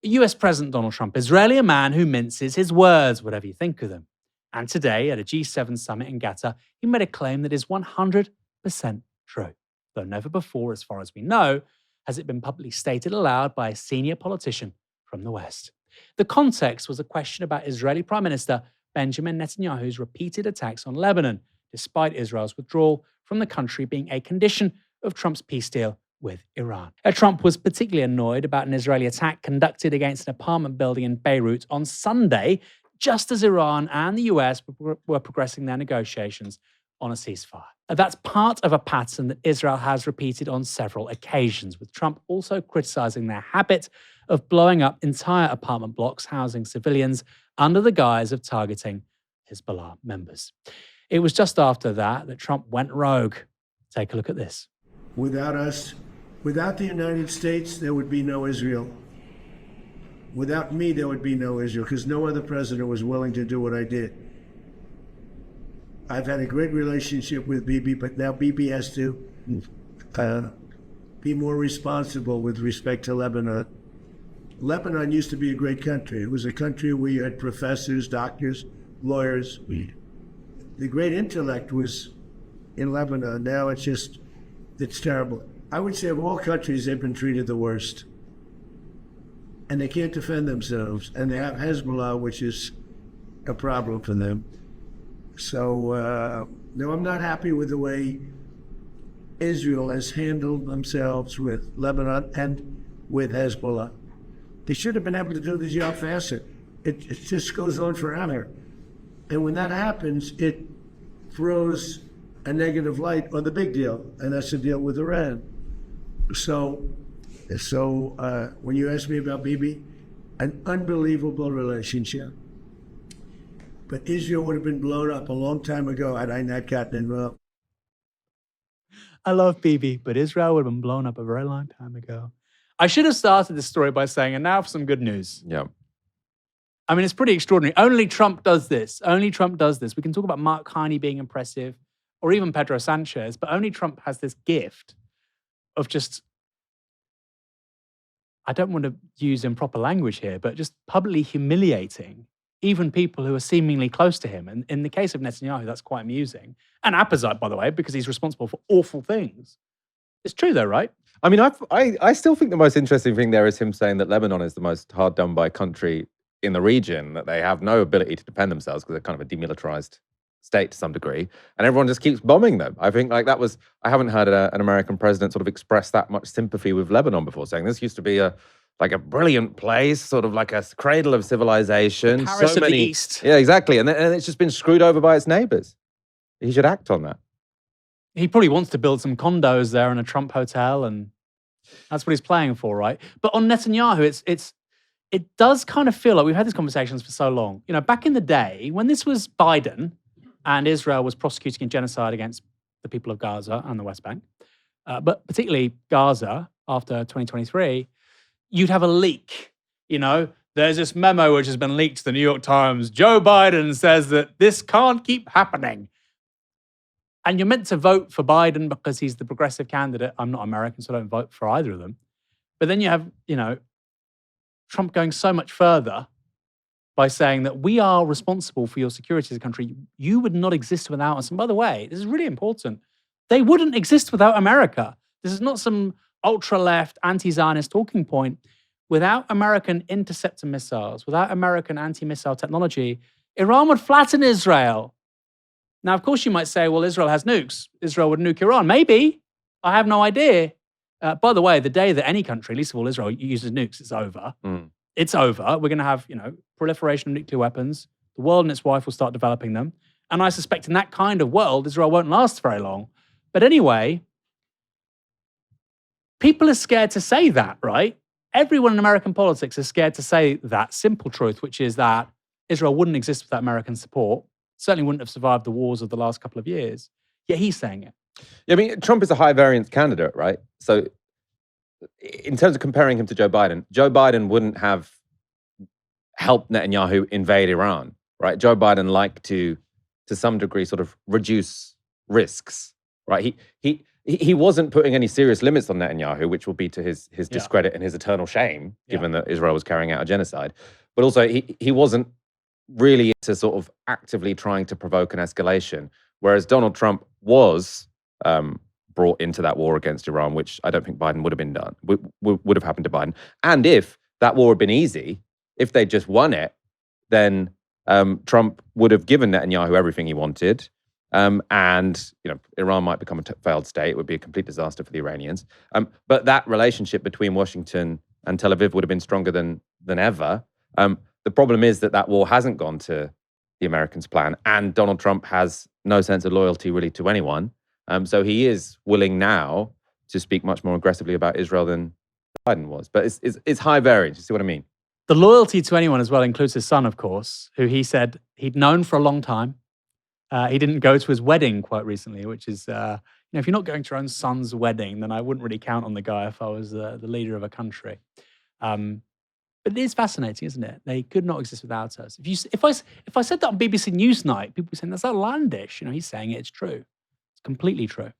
US President Donald Trump is rarely a man who minces his words, whatever you think of them. And today, at a G7 summit in Qatar, he made a claim that is 100% true. Though never before, as far as we know, has it been publicly stated aloud by a senior politician from the West. The context was a question about Israeli Prime Minister Benjamin Netanyahu's repeated attacks on Lebanon, despite Israel's withdrawal from the country being a condition of Trump's peace deal with Iran. Trump was particularly annoyed about an Israeli attack conducted against an apartment building in Beirut on Sunday, just as Iran and the US were progressing their negotiations on a ceasefire. That's part of a pattern that Israel has repeated on several occasions, with Trump also criticizing their habit of blowing up entire apartment blocks housing civilians under the guise of targeting Hezbollah members. It was just after that Trump went rogue. Take a look at this. Without us, without the United States, there would be no Israel. Without me, there would be no Israel, because no other president was willing to do what I did. I've had a great relationship with Bibi, but now Bibi has to be more responsible with respect to Lebanon. Lebanon used to be a great country. It was a country where you had professors, doctors, lawyers. The great intellect was in Lebanon. Now it's terrible. I would say of all countries, they've been treated the worst. And they can't defend themselves. And they have Hezbollah, which is a problem for them. So, no, I'm not happy with the way Israel has handled themselves with Lebanon and with Hezbollah. They should have been able to do the job faster. It just goes on forever. And when that happens, it throws a negative light on the big deal, and that's the deal with Iran. So when you ask me about Bibi, an unbelievable relationship. But Israel would have been blown up a long time ago had I not gotten involved. I love Bibi, but Israel would have been blown up a very long time ago. I should have started this story by saying, and now for some good news. Yeah. I mean, it's pretty extraordinary. Only Trump does this. Only Trump does this. We can talk about Mark Carney being impressive, or even Pedro Sanchez, but only Trump has this gift of just, I don't want to use improper language here, but just publicly humiliating even people who are seemingly close to him. And in the case of Netanyahu, that's quite amusing. And apposite, by the way, because he's responsible for awful things. It's true though, right? I mean, I still think the most interesting thing there is him saying that Lebanon is the most hard done by country in the region, that they have no ability to defend themselves because they're kind of a demilitarized state to some degree, and everyone just keeps bombing them. I think like that was, I haven't heard an American president sort of express that much sympathy with Lebanon before, saying this used to be a brilliant place, sort of like a cradle of civilization. The Paris of the East. Yeah, exactly. And it's just been screwed over by its neighbors. He should act on that. He probably wants to build some condos there in a Trump hotel, and that's what he's playing for, right? But on Netanyahu, it does kind of feel like we've had these conversations for so long. You know, back in the day, when this was Biden and Israel was prosecuting a genocide against the people of Gaza and the West Bank, but particularly Gaza after 2023, you'd have a leak. You know, there's this memo which has been leaked to the New York Times. Joe Biden says that this can't keep happening. And you're meant to vote for Biden because he's the progressive candidate. I'm not American, so I don't vote for either of them. But then you have, you know, Trump going so much further by saying that we are responsible for your security as a country. You would not exist without us. And by the way, this is really important. They wouldn't exist without America. This is not some ultra-left, anti-Zionist talking point. Without American interceptor missiles, without American anti-missile technology, Iran would flatten Israel. Now, of course, you might say, well, Israel has nukes. Israel would nuke Iran. Maybe. I have no idea. By the way, the day that any country, least of all Israel, uses nukes, it's over. It's over. We're going to have, you know, proliferation of nuclear weapons. The world and its wife will start developing them. And I suspect in that kind of world, Israel won't last very long. But anyway, people are scared to say that, right? Everyone in American politics is scared to say that simple truth, which is that Israel wouldn't exist without American support. Certainly wouldn't have survived the wars of the last couple of years. Yet he's saying it. Yeah, I mean, Trump is a high variance candidate, right? So in terms of comparing him to Joe Biden wouldn't have helped Netanyahu invade Iran, right? Joe Biden liked to some degree, sort of reduce risks, right? he wasn't putting any serious limits on Netanyahu, which will be to his discredit and his eternal shame, given that Israel was carrying out a genocide. But also, he wasn't really into sort of actively trying to provoke an escalation, whereas Donald Trump was brought into that war against Iran, which I don't think Biden would have been done, would have happened to Biden. And if that war had been easy, if they just won it, then Trump would have given Netanyahu everything he wanted. And Iran might become a failed state. It would be a complete disaster for the Iranians. But that relationship between Washington and Tel Aviv would have been stronger than ever. The problem is that war hasn't gone to the Americans' plan, and Donald Trump has no sense of loyalty really to anyone. So he is willing now to speak much more aggressively about Israel than Biden was. But it's high variance. You see what I mean? The loyalty to anyone as well includes his son, of course, who he said he'd known for a long time. He didn't go to his wedding quite recently, which is, if you're not going to your own son's wedding, then I wouldn't really count on the guy if I was the leader of a country. But it is fascinating, isn't it? They could not exist without us. If I said that on BBC Newsnight, people would be saying that's outlandish. He's saying it's true. It's completely true.